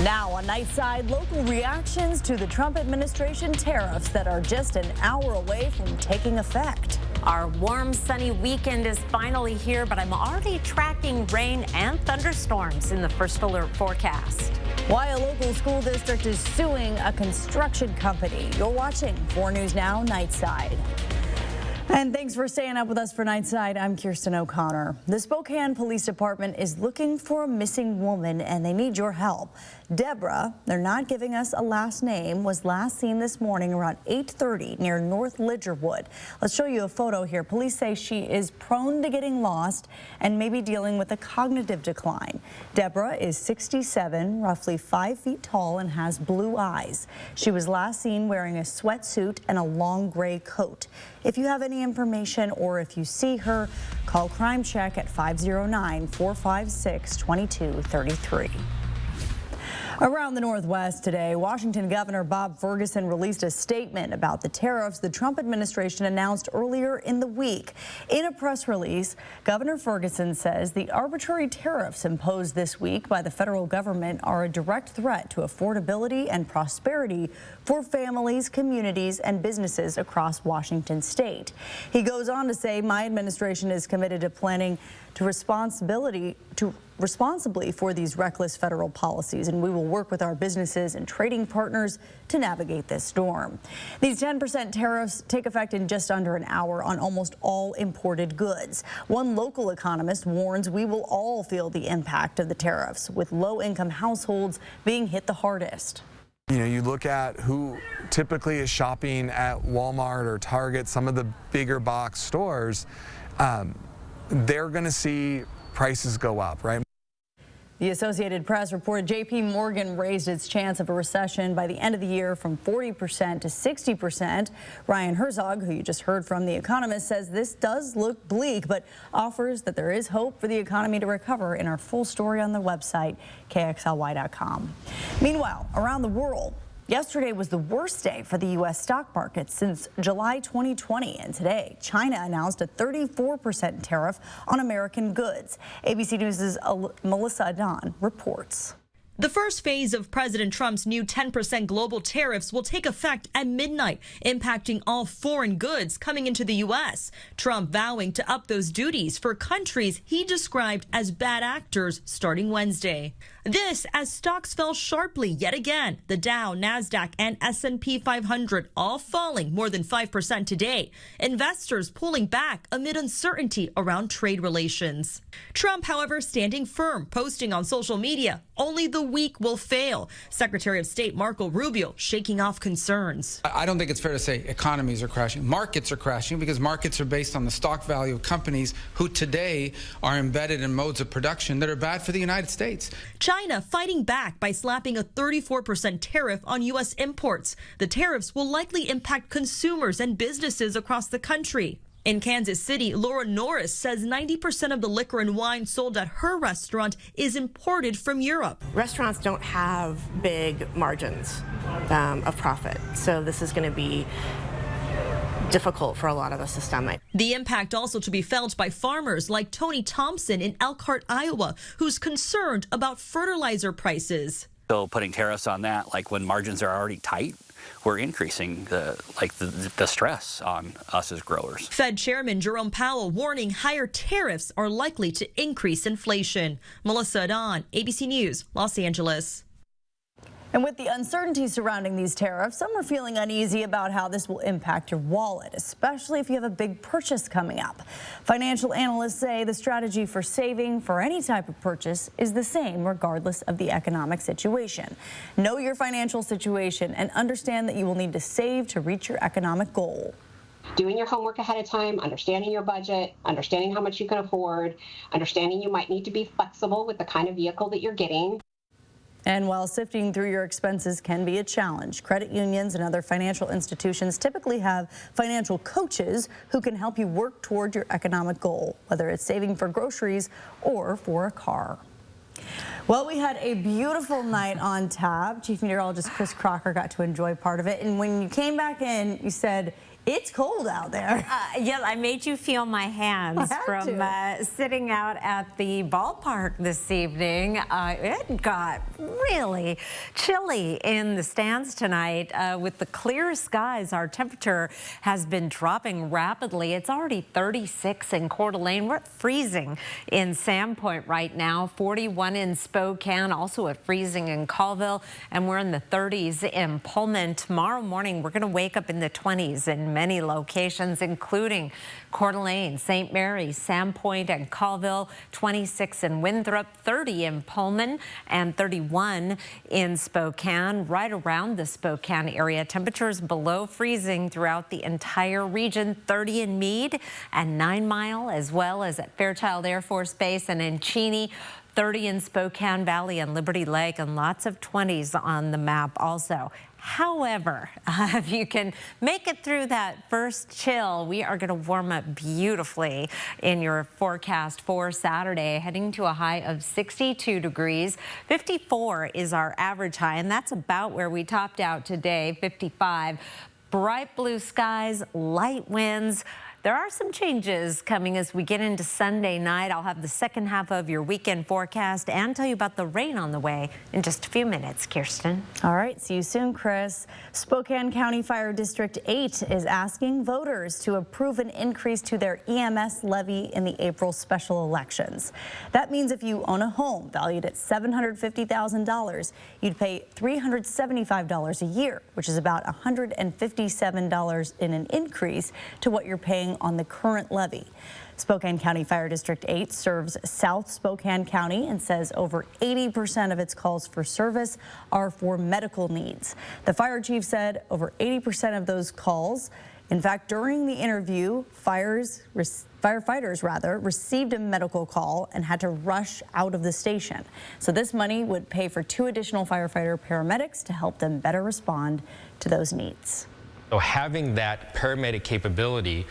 Now on Nightside, local reactions to the Trump administration tariffs that are just an hour away from taking effect. Our warm, sunny weekend is finally here, but I'm already tracking rain and thunderstorms in the first alert forecast. Why a local school district is suing a construction company. You're watching 4 News Now Nightside. And thanks for staying up with us for Nightside. I'm Kirsten O'Connor. The Spokane Police Department is looking for a missing woman, and they need your help. Deborah, they're not giving us a last name, was last seen this morning around 8:30 near North Lidgerwood. Let's show you a photo here. Police say she is prone to getting lost and maybe dealing with a cognitive decline. Deborah is 67, roughly 5 feet tall, and has blue eyes. She was last seen wearing a sweatsuit and a long gray coat. If you have any information or if you see her, call Crime Check at 509-456-2233. Around the Northwest today, Washington Governor Bob Ferguson released a statement about the tariffs the Trump administration announced earlier in the week. In a press release, Governor Ferguson says the arbitrary tariffs imposed this week by the federal government are a direct threat to affordability and prosperity for families, communities, and businesses across Washington state. He goes on to say, my administration is committed to planning to responsibly for these reckless federal policies, and we will work with our businesses and trading partners to navigate this storm. These 10% tariffs take effect in just under an hour on almost all imported goods. One local economist warns we will all feel the impact of the tariffs, with low-income households being hit the hardest. You know, you look at who typically is shopping at Walmart or Target, some of the bigger box stores, they're going to see prices go up, right? The Associated Press reported J.P. Morgan raised its chance of a recession by the end of the year from 40% to 60%. Ryan Herzog, who you just heard from, The Economist, says this does look bleak, but offers that there is hope for the economy to recover in our full story on the website, KXLY.com. Meanwhile, around the world, yesterday was the worst day for the U.S. stock market since July 2020, and today China announced a 34% tariff on American goods. ABC News' Melissa Adon reports. The first phase of President Trump's new 10% global tariffs will take effect at midnight, impacting all foreign goods coming into the U.S. Trump vowing to up those duties for countries he described as bad actors starting Wednesday. This as stocks fell sharply yet again. The Dow, NASDAQ, and S&P 500 all falling more than 5% today. Investors pulling back amid uncertainty around trade relations. Trump, however, standing firm, posting on social media, only the weak will fail. Secretary of State Marco Rubio shaking off concerns. I don't think it's fair to say economies are crashing. Markets are crashing because markets are based on the stock value of companies who today are embedded in modes of production that are bad for the United States. China fighting back by slapping a 34% tariff on U.S. imports. The tariffs will likely impact consumers and businesses across the country. In Kansas City, Laura Norris says 90% of the liquor and wine sold at her restaurant is imported from Europe. Restaurants don't have big margins of profit, so this is going to be difficult for a lot of us to stomach. The impact also to be felt by farmers like Tony Thompson in Elkhart, Iowa, who's concerned about fertilizer prices. So putting tariffs on that, like when margins are already tight, we're increasing the stress on us as growers. Fed Chairman Jerome Powell warning higher tariffs are likely to increase inflation. Melissa Adon, ABC News, Los Angeles. And with the uncertainty surrounding these tariffs, some are feeling uneasy about how this will impact your wallet, especially if you have a big purchase coming up. Financial analysts say the strategy for saving for any type of purchase is the same regardless of the economic situation. Know your financial situation and understand that you will need to save to reach your economic goal. Doing your homework ahead of time, understanding your budget, understanding how much you can afford, understanding you might need to be flexible with the kind of vehicle that you're getting. And while sifting through your expenses can be a challenge, credit unions and other financial institutions typically have financial coaches who can help you work toward your economic goal, whether it's saving for groceries or for a car. Well, we had a beautiful night on tap. Chief Meteorologist Chris Crocker got to enjoy part of it. And when you came back in, you said It's cold out there. Yeah, I made you feel my hands from sitting out at the ballpark this evening. It got really chilly in the stands tonight. With the clear skies, our temperature has been dropping rapidly. It's already 36 in Coeur d'Alene. We're freezing in Sandpoint right now, 41 in Spokane, also at freezing in Colville, and we're in the 30s in Pullman. Tomorrow morning, we're going to wake up in the 20s in many locations, including Coeur d'Alene, St. Mary, Sandpoint, and Colville, 26 in Winthrop, 30 in Pullman, and 31 in Spokane. Right around the Spokane area, temperatures below freezing throughout the entire region, 30 in Meade and 9 Mile, as well as at Fairchild Air Force Base and in Cheney, 30 in Spokane Valley and Liberty Lake, and lots of 20s on the map also. However, if you can make it through that first chill, we are going to warm up beautifully in your forecast for Saturday, heading to a high of 62 degrees. 54 is our average high, and that's about where we topped out today, 55. Bright blue skies, light winds. There are some changes coming as we get into Sunday night. I'll have the second half of your weekend forecast and tell you about the rain on the way in just a few minutes. Kirsten. All right, see you soon, Chris. Spokane County Fire District 8 is asking voters to approve an increase to their EMS levy in the April special elections. That means if you own a home valued at $750,000, you'd pay $375 a year, which is about $157 in an increase to what you're paying on the current levy. Spokane County Fire District 8 serves South Spokane County and says over 80% of its calls for service are for medical needs. The fire chief said over 80% of those calls, in fact, during the interview, firefighters received a medical call and had to rush out of the station. So this money would pay for 2 additional firefighter paramedics to help them better respond to those needs. So having that paramedic capability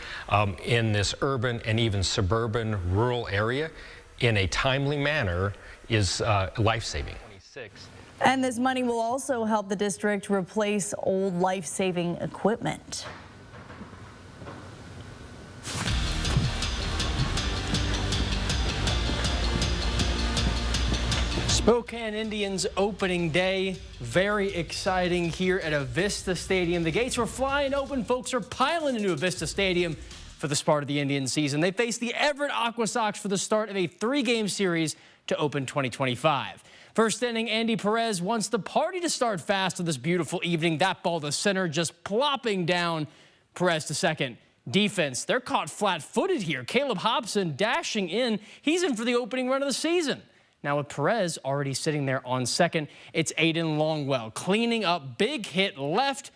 in this urban and even suburban rural area in a timely manner is life-saving. And this money will also help the district replace old life-saving equipment. Spokane Indians opening day, very exciting here at Avista Stadium. The gates were flying open. Folks are piling into Avista Stadium for the start of the Indian season. They face the Everett Aqua Sox for the start of a 3-game series to open 2025. First inning, Andy Perez wants the party to start fast on this beautiful evening. That ball to center just plopping down. Perez to second. Defense, they're caught flat-footed here. Caleb Hobson dashing in. He's in for the opening run of the season. Now with Perez already sitting there on second, it's Aiden Longwell cleaning up, big hit left.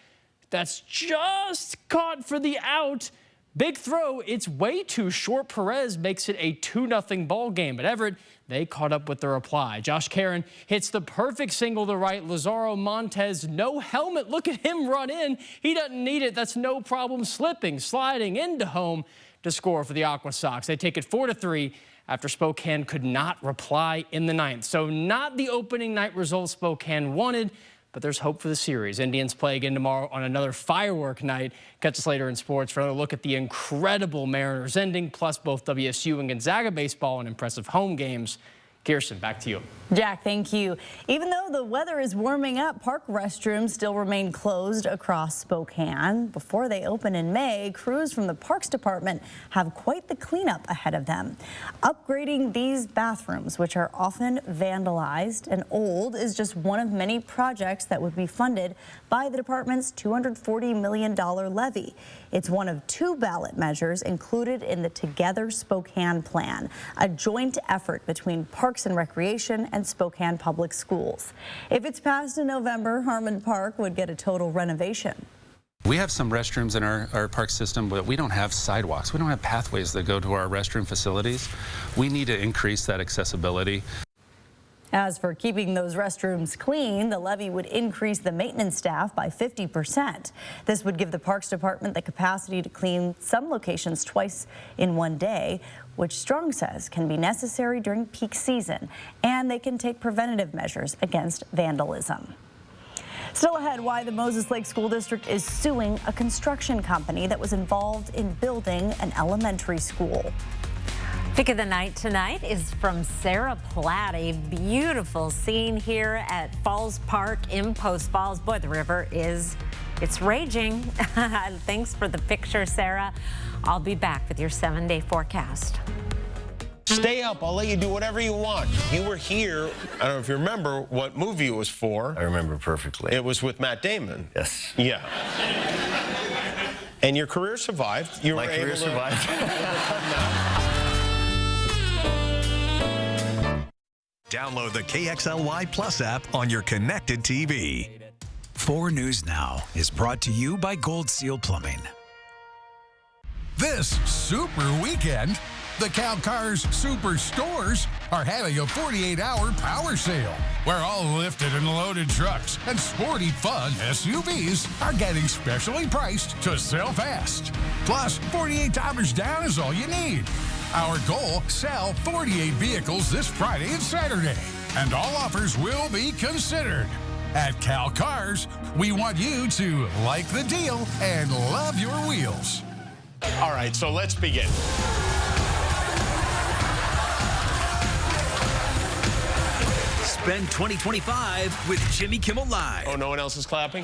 That's just caught for the out. Big throw, it's way too short. Perez makes it a 2-0 ball game. But Everett, they caught up with the reply. Josh Caron hits the perfect single to right. Lazaro Montez, no helmet. Look at him run in. He doesn't need it. That's no problem slipping, sliding into home to score for the Aqua Sox. They take it 4-3. After Spokane could not reply in the 9th. So not the opening night result Spokane wanted, but there's hope for the series. Indians play again tomorrow on another firework night. Catch us later in sports for another look at the incredible Mariners ending, plus both WSU and Gonzaga baseball and impressive home games. Kirsten, back to you. Jack, thank you. Even though the weather is warming up, park restrooms still remain closed across Spokane. Before they open in May, crews from the Parks Department have quite the cleanup ahead of them. Upgrading these bathrooms, which are often vandalized and old, is just one of many projects that would be funded by the department's $240 million levy. It's one of 2 ballot measures included in the Together Spokane plan, a joint effort between Parks and Recreation and Spokane Public Schools. If it's passed in November, Harmon Park would get a total renovation. We have some restrooms in our park system, but we don't have sidewalks. We don't have pathways that go to our restroom facilities. We need to increase that accessibility. As for keeping those restrooms clean, the levy would increase the maintenance staff by 50%. This would give the Parks Department the capacity to clean some locations twice in one day, which Strong says can be necessary during peak season, and they can take preventative measures against vandalism. Still ahead, why the Moses Lake School District is suing a construction company that was involved in building an elementary school. Pick of the night tonight is from Sarah Platt. A beautiful scene here at Falls Park in Post Falls. Boy, the river it's raging. Thanks for the picture, Sarah. I'll be back with your 7-day forecast. Stay up. I'll let you do whatever you want. You were here. I don't know if you remember what movie it was for. I remember perfectly. It was with Matt Damon. Yes. Yeah. And your career survived. My career survived. Download the KXLY Plus app on your connected TV. 4 News Now is brought to you by Gold Seal Plumbing. This super weekend, the Cal Cars Superstores are having a 48-hour power sale where all lifted and loaded trucks and sporty fun SUVs are getting specially priced to sell fast. Plus, $48 down is all you need. Our goal, sell 48 vehicles this Friday and Saturday, and all offers will be considered. At Cal Cars, we want you to like the deal and love your wheels. All right, so let's begin. Spend 2025 with Jimmy Kimmel Live. Oh, no one else is clapping?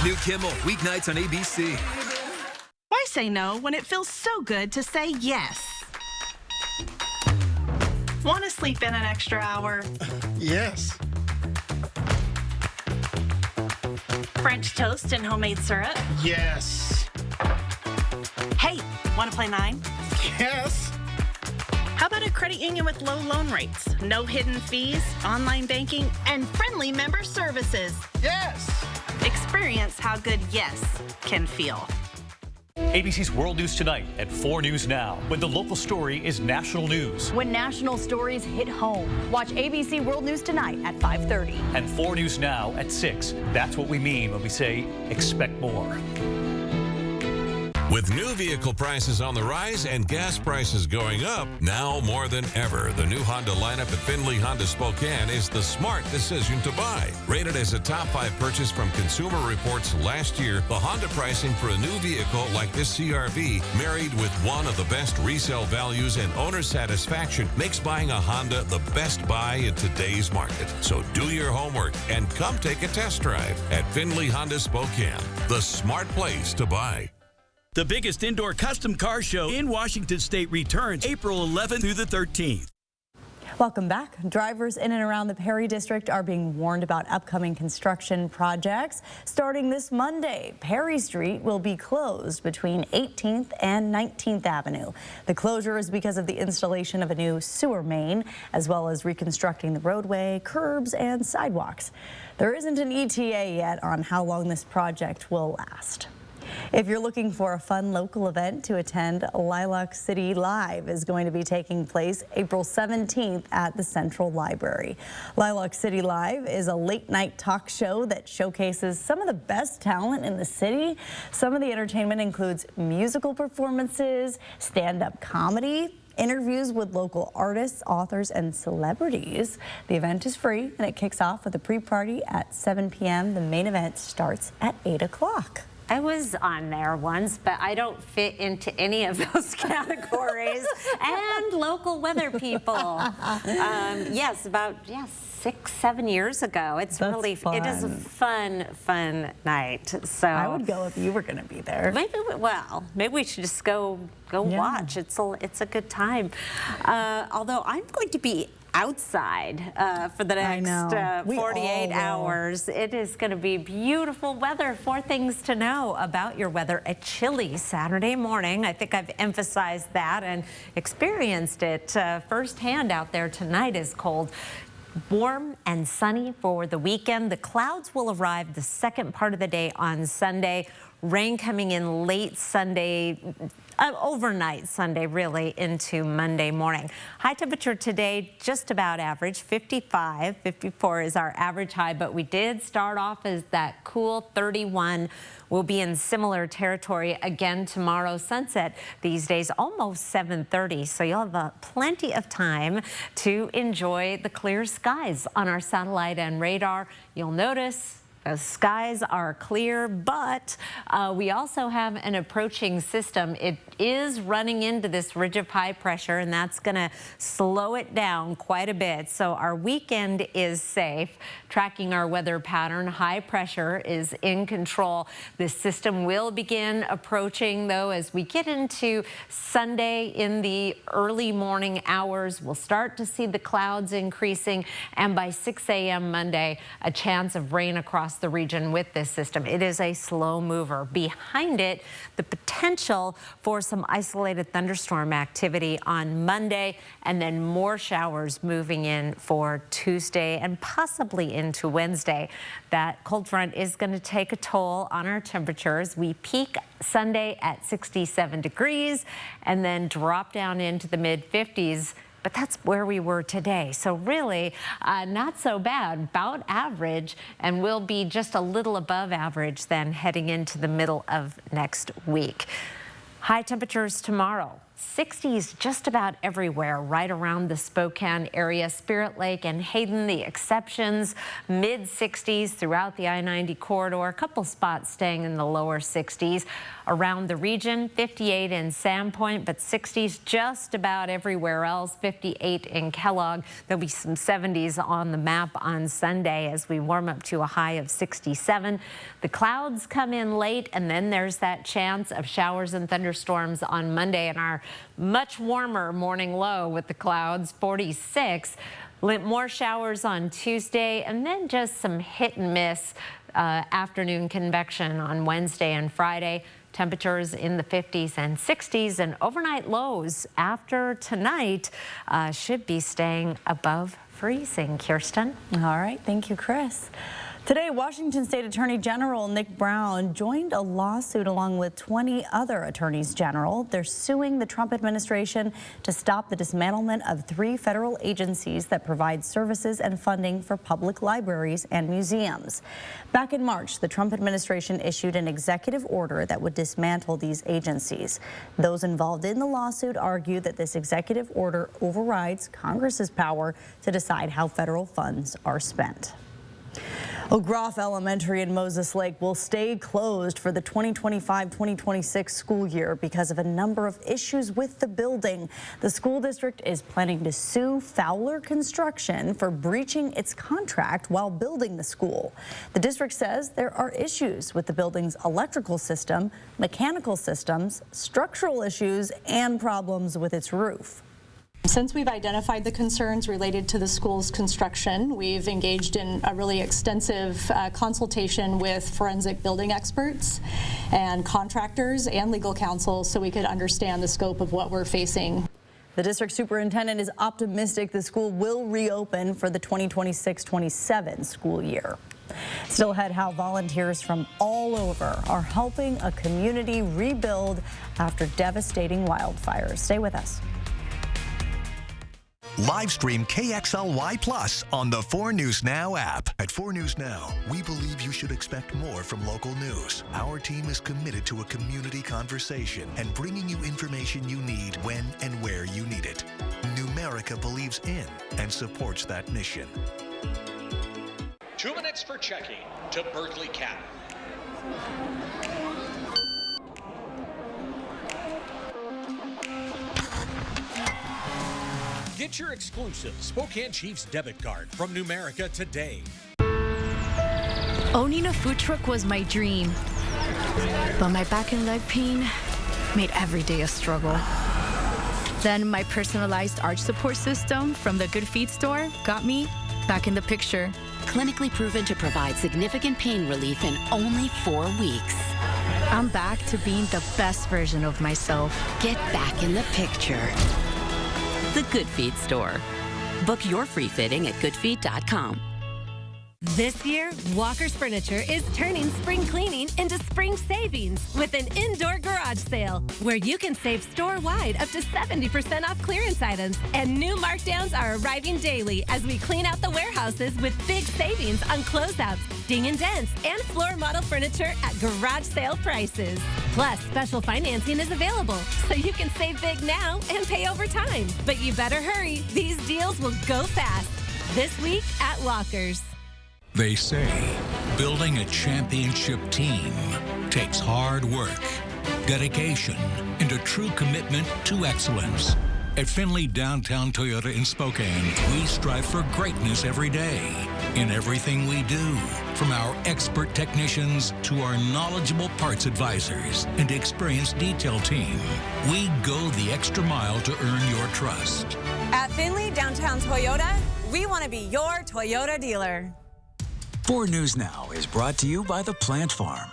New Kimmel, weeknights on ABC. Why say no when it feels so good to say yes? Want to sleep in an extra hour? Yes. French toast and homemade syrup? Yes. Hey, want to play 9? Yes. How about a credit union with low loan rates, no hidden fees, online banking, and friendly member services? Yes. Experience how good yes can feel. ABC's World News Tonight at 4 News Now, when the local story is national news. When national stories hit home, watch ABC World News Tonight at 5:30. And 4 News Now at 6. That's what we mean when we say expect more. With new vehicle prices on the rise and gas prices going up, now more than ever, the new Honda lineup at Findlay Honda Spokane is the smart decision to buy. Rated as a top 5 purchase from Consumer Reports last year, the Honda pricing for a new vehicle like this CR-V, married with one of the best resale values and owner satisfaction, makes buying a Honda the best buy in today's market. So do your homework and come take a test drive at Findlay Honda Spokane, the smart place to buy. The biggest indoor custom car show in Washington State returns April 11th through the 13th. Welcome back. Drivers in and around the Perry District are being warned about upcoming construction projects. Starting this Monday, Perry Street will be closed between 18th and 19th Avenue. The closure is because of the installation of a new sewer main, as well as reconstructing the roadway, curbs, and sidewalks. There isn't an ETA yet on how long this project will last. If you're looking for a fun local event to attend, Lilac City Live is going to be taking place April 17th at the Central Library. Lilac City Live is a late-night talk show that showcases some of the best talent in the city. Some of the entertainment includes musical performances, stand-up comedy, interviews with local artists, authors, and celebrities. The event is free, and it kicks off with a pre-party at 7 p.m. The main event starts at 8 o'clock. I was on there once, but I don't fit into any of those categories. And local weather people. Yes, about 6-7 years ago. It is a fun night. So I would go if you were going to be there. Maybe we should just go watch. It's a good time. Although I'm going to be outside for the next 48 hours. It is going to be beautiful weather. 4 things to know about your weather. A chilly Saturday morning. I think I've emphasized that and experienced it firsthand out there. Tonight is cold. Warm and sunny for the weekend. The clouds will arrive the second part of the day on Sunday. Rain coming in late Sunday, overnight Sunday, really, into Monday morning. High temperature today, just about average, 55, 54 is our average high, but we did start off as that cool 31. We'll be in similar territory again tomorrow. Sunset these days almost 7:30, so you'll have plenty of time to enjoy the clear skies on our satellite and radar. You'll notice the skies are clear, but we also have an approaching system. It is running into this ridge of high pressure, and that's going to slow it down quite a bit. So our weekend is safe. Tracking our weather pattern, high pressure is in control. This system will begin approaching, though, as we get into Sunday in the early morning hours. We'll start to see the clouds increasing, and by 6 a.m. Monday, a chance of rain across the region with this system. It is a slow mover. Behind it, the potential for some isolated thunderstorm activity on Monday, and then more showers moving in for Tuesday and possibly into Wednesday. That cold front is going to take a toll on our temperatures. We peak Sunday at 67 degrees and then drop down into the mid-50s. But that's where we were today. So really not so bad, about average, and we'll be just a little above average then heading into the middle of next week. High temperatures tomorrow. 60s just about everywhere, right around the Spokane area. Spirit Lake and Hayden, the exceptions. Mid-60s throughout the I-90 corridor. A couple spots staying in the lower 60s. Around the region, 58 in Sandpoint, but 60s just about everywhere else. 58 in Kellogg. There'll be some 70s on the map on Sunday as we warm up to a high of 67. The clouds come in late, and then there's that chance of showers and thunderstorms on Monday, and our much warmer morning low with the clouds, 46. More showers on Tuesday, and then just some hit and miss afternoon convection on Wednesday and Friday. Temperatures in the 50s and 60s, and overnight lows after tonight should be staying above freezing. Kirsten? All right. Thank you, Chris. Today, Washington State Attorney General Nick Brown joined a lawsuit along with 20 other attorneys general. They're suing the Trump administration to stop the dismantlement of 3 federal agencies that provide services and funding for public libraries and museums. Back in March, the Trump administration issued an executive order that would dismantle these agencies. Those involved in the lawsuit argue that this executive order overrides Congress's power to decide how federal funds are spent. Groff Elementary in Moses Lake will stay closed for the 2025-2026 school year because of a number of issues with the building. The school district is planning to sue Fowler Construction for breaching its contract while building the school. The district says there are issues with the building's electrical system, mechanical systems, structural issues, and problems with its roof. Since we've identified the concerns related to the school's construction, we've engaged in a really extensive consultation with forensic building experts and contractors and legal counsel so we could understand the scope of what we're facing. The district superintendent is optimistic the school will reopen for the 2026-27 school year. Still ahead, how volunteers from all over are helping a community rebuild after devastating wildfires. Stay with us. Live stream KXLY Plus on the 4 News Now app. At 4 News Now, we believe you should expect more from local news. Our team is committed to a community conversation and bringing you information you need when and where you need it. Numerica believes in and supports that mission. 2 minutes for checking to Berkeley County. Get your exclusive Spokane Chiefs debit card from Numerica today. Owning a food truck was my dream, but my back and leg pain made every day a struggle. Then my personalized arch support system from the Good Feet store got me back in the picture. Clinically proven to provide significant pain relief in only 4 weeks. I'm back to being the best version of myself. Get back in the picture. The Good Feet store. Book your free fitting at goodfeet.com. This year, Walker's Furniture is turning spring cleaning into spring savings with an indoor garage sale where you can save store-wide up to 70% off clearance items. And new markdowns are arriving daily as we clean out the warehouses with big savings on closeouts, ding and dents, and floor model furniture at garage sale prices. Plus, special financing is available, so you can save big now and pay over time. But you better hurry. These deals will go fast. This week at Walker's. They say building a championship team takes hard work, dedication, and a true commitment to excellence. At Findlay Downtown Toyota in Spokane, we strive for greatness every day in everything we do. From our expert technicians to our knowledgeable parts advisors and experienced detail team, we go the extra mile to earn your trust. At Findlay Downtown Toyota, we want to be your Toyota dealer. 4 News Now is brought to you by the Plant Farm.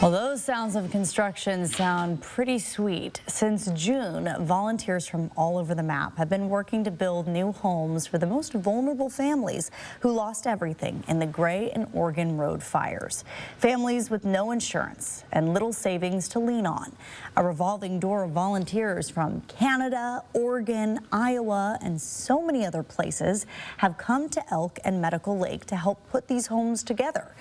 Well, those sounds of construction sound pretty sweet. Since June, volunteers from all over the map have been working to build new homes for the most vulnerable families who lost everything in the Gray and Oregon Road fires. Families with no insurance and little savings to lean on. A revolving door of volunteers from Canada, Oregon, Iowa, and so many other places have come to Elk and Medical Lake to help put these homes together.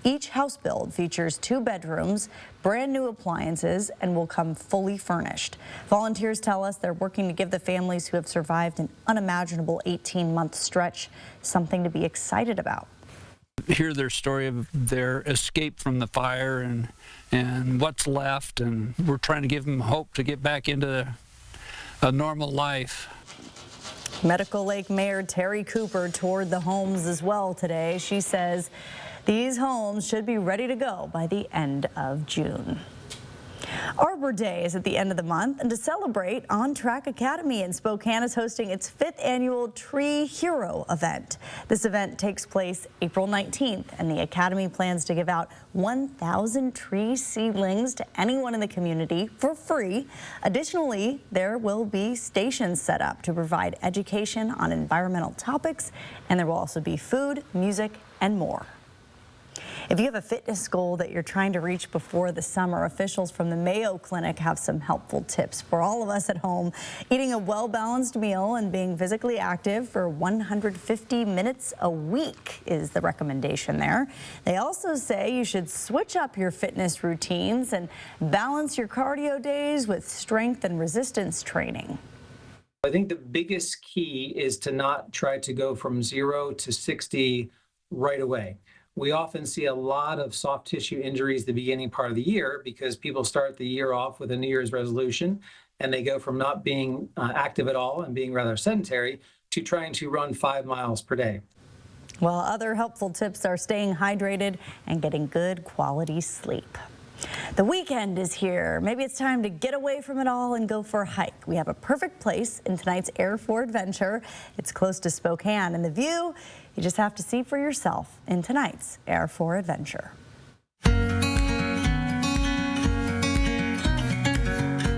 Each house build features 2 bedrooms, brand new appliances, and will come fully furnished. Volunteers tell us they're working to give the families who have survived an unimaginable 18-month stretch something to be excited about. Hear their story of their escape from the fire and what's left, and we're trying to give them hope to get back into a normal life. Medical Lake Mayor Terry Cooper toured the homes as well today. She says these homes should be ready to go by the end of June. Arbor Day is at the end of the month, and to celebrate, On Track Academy in Spokane is hosting its 5th annual Tree Hero event. This event takes place April 19th, and the Academy plans to give out 1,000 tree seedlings to anyone in the community for free. Additionally, there will be stations set up to provide education on environmental topics, and there will also be food, music, and more. If you have a fitness goal that you're trying to reach before the summer, officials from the Mayo Clinic have some helpful tips for all of us at home. Eating a well-balanced meal and being physically active for 150 minutes a week is the recommendation there. They also say you should switch up your fitness routines and balance your cardio days with strength and resistance training. I think the biggest key is to not try to go from 0 to 60 right away. We often see a lot of soft tissue injuries the beginning part of the year because people start the year off with a New Year's resolution and they go from not being active at all and being rather sedentary to trying to run 5 miles per day. Well, other helpful tips are staying hydrated and getting good quality sleep. The weekend is here. Maybe it's time to get away from it all and go for a hike. We have a perfect place in tonight's Air for Adventure. It's close to Spokane, and the view, you just have to see for yourself in tonight's Air for Adventure.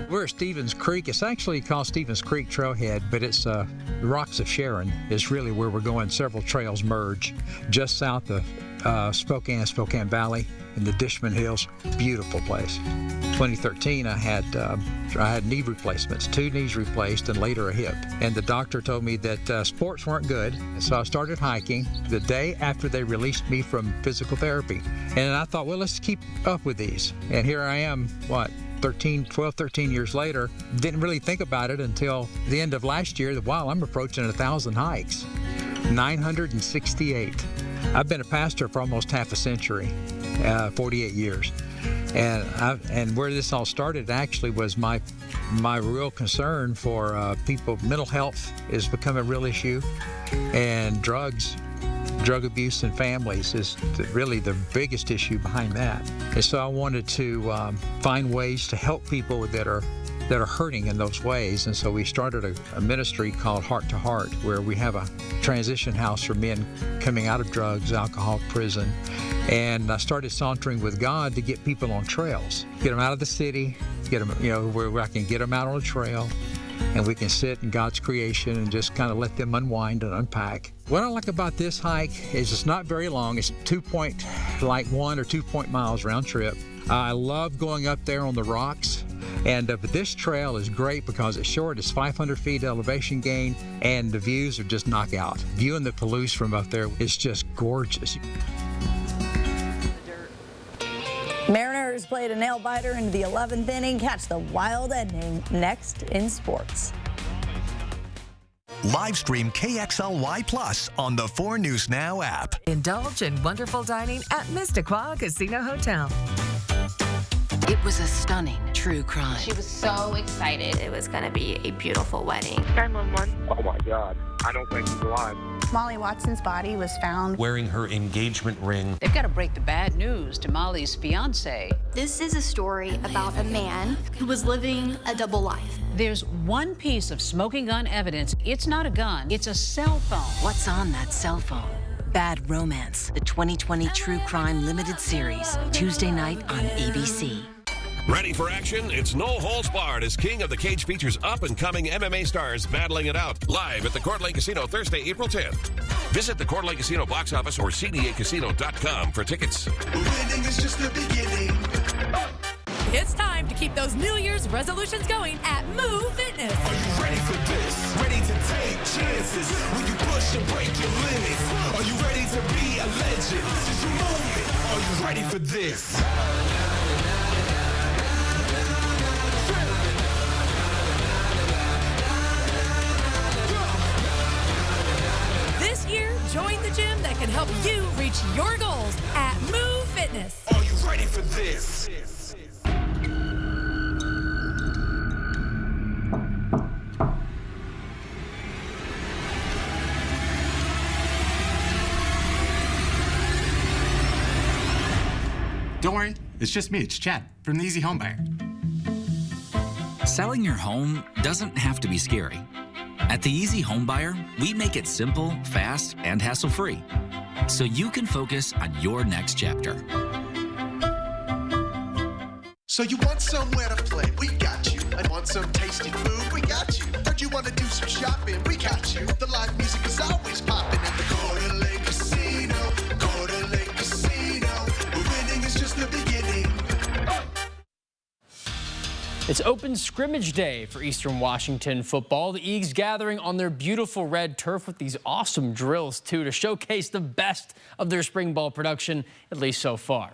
We're at Stevens Creek. It's actually called Stevens Creek Trailhead, but it's the Rocks of Sharon is really where we're going. Several trails merge just south of Spokane Valley in the Dishman Hills. Beautiful place. 2013, I had knee replacements, 2 knees replaced, and later a hip. And the doctor told me that sports weren't good, so I started hiking the day after they released me from physical therapy. And I thought, well, let's keep up with these. And here I am, 12, 13 years later. Didn't really think about it until the end of last year. Wow, I'm approaching 1,000 hikes. 968. I've been a pastor for almost half a century, 48 years. And where this all started actually was my real concern for people. Mental health has become a real issue, and drug abuse in families is really the biggest issue behind that. And so I wanted to find ways to help people that are hurting in those ways. And so we started a ministry called Heart to Heart, where we have a transition house for men coming out of drugs, alcohol, prison. And I started sauntering with God to get people on trails, get them out of the city, get them, where I can get them out on a trail and we can sit in God's creation and just kind of let them unwind and unpack. What I like about this hike is it's not very long. It's 1 or 2 miles round trip. I love going up there on the rocks. And but this trail is great because it's short. It's 500 feet elevation gain, and the views are just knockout. Viewing the Palouse from up there is just gorgeous. Mariners played a nail-biter into the 11th inning. Catch the wild ending next in sports. Live stream KXLY Plus on the 4 News Now app. Indulge in wonderful dining at Mistaqua Casino Hotel. It was a stunning true crime. She was so excited. It was going to be a beautiful wedding. 911. Oh my God. I don't think he's alive. Molly Watson's body was found wearing her engagement ring. They've got to break the bad news to Molly's fiance. This is a story about a man who was living a double life. There's one piece of smoking gun evidence. It's not a gun, it's a cell phone. What's on that cell phone? Bad Romance, the 2020 True Crime Limited Series, Tuesday night on ABC. Ready for action? It's no holds barred as King of the Cage features up-and-coming MMA stars battling it out live at the Coeur d'Alene Casino Thursday, April 10th. Visit the Coeur d'Alene Casino box office or cdacasino.com for tickets. Winning is just the beginning. It's time to keep those New Year's resolutions going at Move Fitness. Are you ready for this? Ready to take chances? Will you push and break your limits? Are you ready to be a legend? This is your moment. Are you ready for this? This year, join the gym that can help you reach your goals at Move Fitness. Are you ready for this? Don't worry, it's just me. It's Chad from the Easy Home Buyer. Selling your home doesn't have to be scary. At the Easy Home Buyer, we make it simple, fast, and hassle-free, so you can focus on your next chapter. So you want somewhere to play? We got you. I want some tasty food? We got you. Heard you want to do some shopping? We got you. The live music is always popping at the Coeur d'Alene Casino. Coeur d'Alene Casino. Where winning is just the beginning. It's open scrimmage day for Eastern Washington football. The Eags gathering on their beautiful red turf with these awesome drills, too, to showcase the best of their spring ball production, at least so far.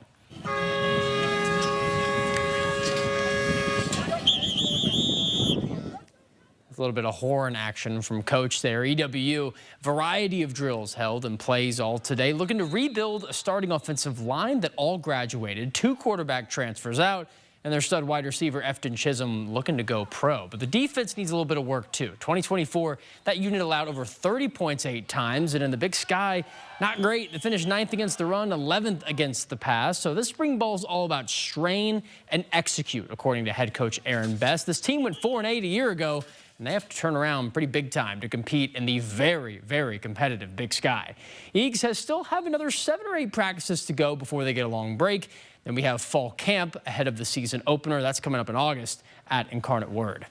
A little bit of horn action from Coach there. EWU, variety of drills held and plays all today, looking to rebuild a starting offensive line that all graduated, 2 quarterback transfers out, and their stud wide receiver Efton Chisholm looking to go pro. But the defense needs a little bit of work too. 2024, that unit allowed over 30 points 8 times, and in the Big Sky, not great. They finished 9th against the run, 11th against the pass. So this spring ball is all about strain and execute, according to head coach Aaron Best. This team went 4-8 a year ago, and they have to turn around pretty big time to compete in the very, very competitive Big Sky. Eags still have another 7 or 8 practices to go before they get a long break. Then we have fall camp ahead of the season opener. That's coming up in August at Incarnate Word.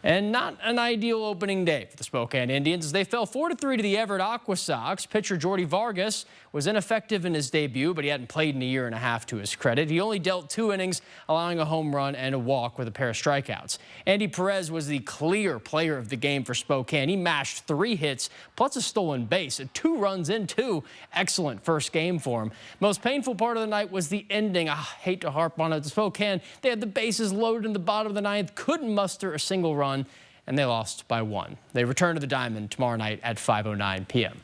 And not an ideal opening day for the Spokane Indians as they fell 4-3 to the Everett Aqua Sox. Pitcher Jordy Vargas was ineffective in his debut, but he hadn't played in a year and a half to his credit. He only dealt 2 innings, allowing a home run and a walk with a pair of strikeouts. Andy Perez was the clear player of the game for Spokane. He mashed 3 hits, plus a stolen base, 2 runs in 2. Excellent first game for him. Most painful part of the night was the ending. I hate to harp on it. Spokane, they had the bases loaded in the bottom of the 9th, couldn't muster a single run, and they lost by 1. They return to the Diamond tomorrow night at 5:09 p.m.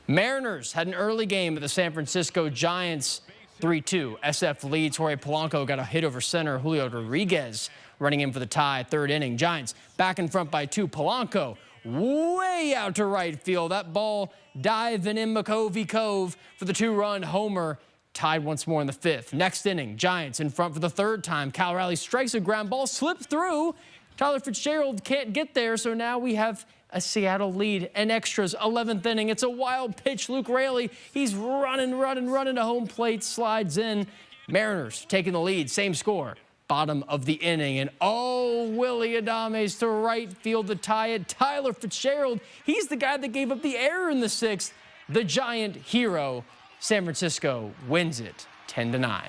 Mariners had an early game at the San Francisco Giants, 3-2. SF leads. Jorge Polanco got a hit over center. Julio Rodriguez running in for the tie, 3rd inning. Giants back in front by 2. Polanco way out to right field. That ball diving in McCovey Cove for the 2-run homer. Tied once more in the 5th. Next inning, Giants in front for the 3rd time. Cal Raleigh strikes a ground ball, slips through. Tyler Fitzgerald can't get there, so now we have a Seattle lead and extras. 11th inning. It's a wild pitch. Luke Raley, he's running to home plate, slides in. Mariners taking the lead. Same score. bottom of the inning. And Willie Adames to right field to tie it. Tyler Fitzgerald, he's the guy that gave up the error in the 6th. The Giant hero. San Francisco wins it 10-9.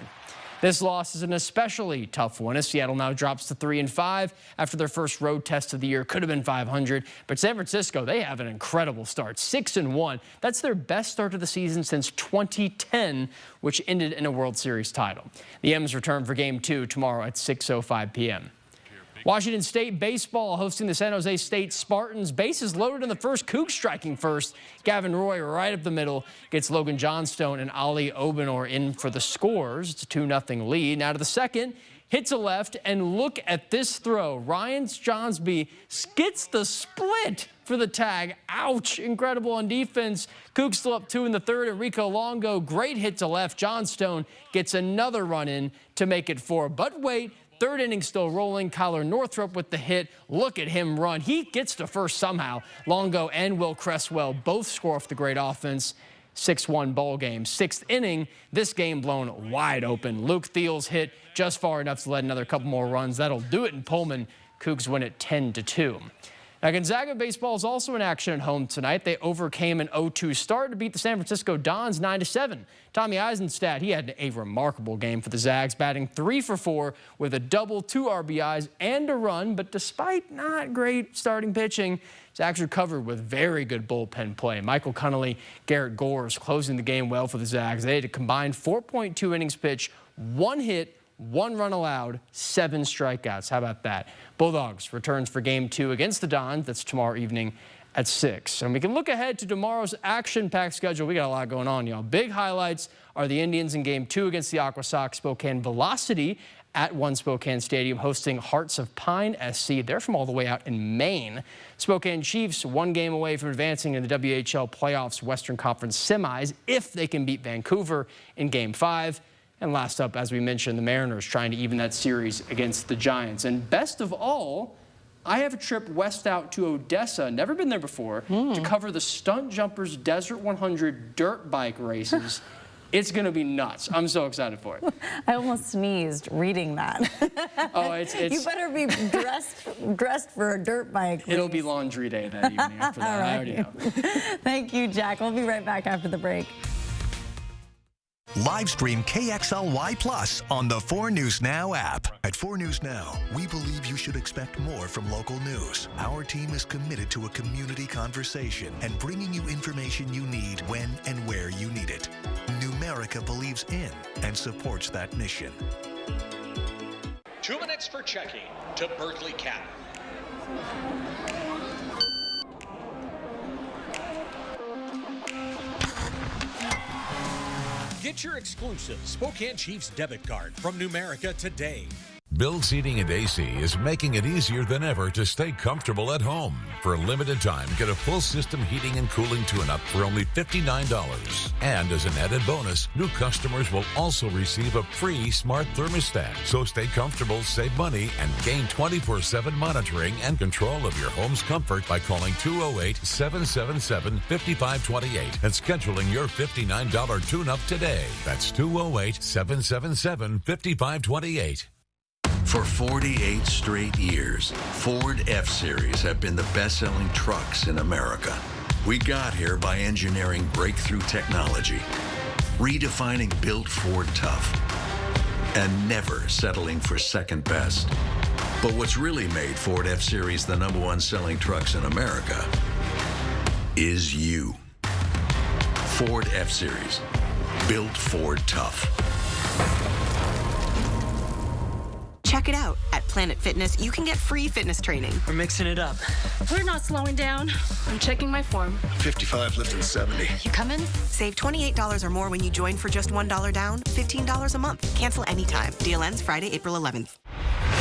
This loss is an especially tough one as Seattle now drops to 3-5 after their first road test of the year. Could have been 500, but San Francisco, they have an incredible start, 6-1. That's their best start to the season since 2010, which ended in a World Series title. The M's return for Game 2 tomorrow at 6:05 p.m. Washington State baseball hosting the San Jose State Spartans. Bases loaded in the first. Cougs striking first. Gavin Roy right up the middle gets Logan Johnstone and Ali Obenor in for the scores. It's a 2-0 lead. Now to the second. Hits a left, and look at this throw. Ryan Johnsby gets the split for the tag. Ouch. Incredible on defense. Cougs still up 2 in the third. Enrico Longo, great hit to left. Johnstone gets another run in to make it 4. But wait. Third inning still rolling. Kyler Northrup with the hit. Look at him run. He gets to first somehow. Longo and Will Cresswell both score off the great offense. 6-1 ball game. 6th inning, this game blown wide open. Luke Thiel's hit just far enough to let another couple more runs. That'll do it in Pullman. Cougs win it 10-2. Now, Gonzaga baseball is also in action at home tonight. They overcame an 0-2 start to beat the San Francisco Dons 9-7. Tommy Eisenstadt, he had a remarkable game for the Zags, batting 3 for 4 with a double, 2 RBIs, and a run. But despite not great starting pitching, Zags recovered with very good bullpen play. Michael Connolly, Garrett Gores closing the game well for the Zags. They had a combined 4.2 innings pitched, 1 hit, 1 run allowed, 7 strikeouts. How about that? Bulldogs returns for Game 2 against the Dons. That's tomorrow evening at 6. And we can look ahead to tomorrow's action-packed schedule. We got a lot going on, y'all. Big highlights are the Indians in Game 2 against the Aqua Sox. Spokane Velocity at One Spokane Stadium hosting Hearts of Pine SC. They're from all the way out in Maine. Spokane Chiefs 1 game away from advancing in the WHL playoffs Western Conference semis if they can beat Vancouver in Game 5. And last up, as we mentioned, the Mariners trying to even that series against the Giants. And best of all, I have a trip west out to Odessa, never been there before, to cover the Stunt Jumpers Desert 100 dirt bike races. It's going to be nuts. I'm so excited for it. I almost sneezed reading that. Oh, it's You better be dressed for a dirt bike. It'll be laundry day that evening after that. I already know. Thank you, Jack. We'll be right back after the break. Live stream KXLY Plus on the 4 News Now app. At 4 News Now, we believe you should expect more from local news. Our team is committed to a community conversation and bringing you information you need when and where you need it. Numerica believes in and supports that mission. 2 minutes for checking to Berkeley Cap. Get your exclusive Spokane Chiefs debit card from Numerica today. Build Seating and AC is making it easier than ever to stay comfortable at home. For a limited time, get a full system heating and cooling tune-up for only $59. And as an added bonus, new customers will also receive a free smart thermostat. So stay comfortable, save money, and gain 24/7 monitoring and control of your home's comfort by calling 208-777-5528 and scheduling your $59 tune-up today. That's 208-777-5528. For 48 straight years, Ford F-Series have been the best-selling trucks in America. We got here by engineering breakthrough technology, redefining built Ford tough, and never settling for second best. But what's really made Ford F-Series the #1 selling trucks in America is you. Ford F-Series, built Ford tough. Check it out. At Planet Fitness, you can get free fitness training. We're mixing it up. We're not slowing down. I'm checking my form. 55 lifting 70. You coming? Save $28 or more when you join for just $1 down, $15 a month. Cancel anytime. Deal ends Friday, April 11th.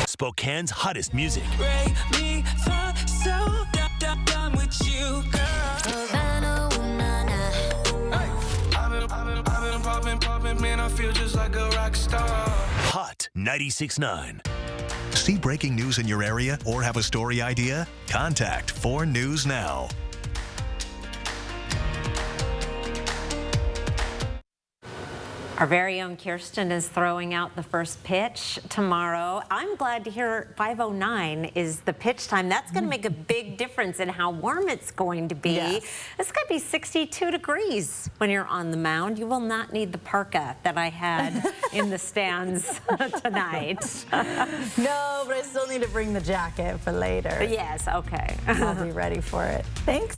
Spokane's hottest music. Break me for so done with you, girl. I've been popping, man, I feel just like a rock star. Hot 96.9. See breaking news in your area or have a story idea? Contact 4 News Now. Our very own Kirsten is throwing out the first pitch tomorrow. I'm glad to hear 5:09 is the pitch time. That's going to make a big difference in how warm it's going to be. Yes. It's going to be 62 degrees when you're on the mound. You will not need the parka that I had in the stands tonight. No, but I still need to bring the jacket for later. Yes, okay. I'll be ready for it. Thanks.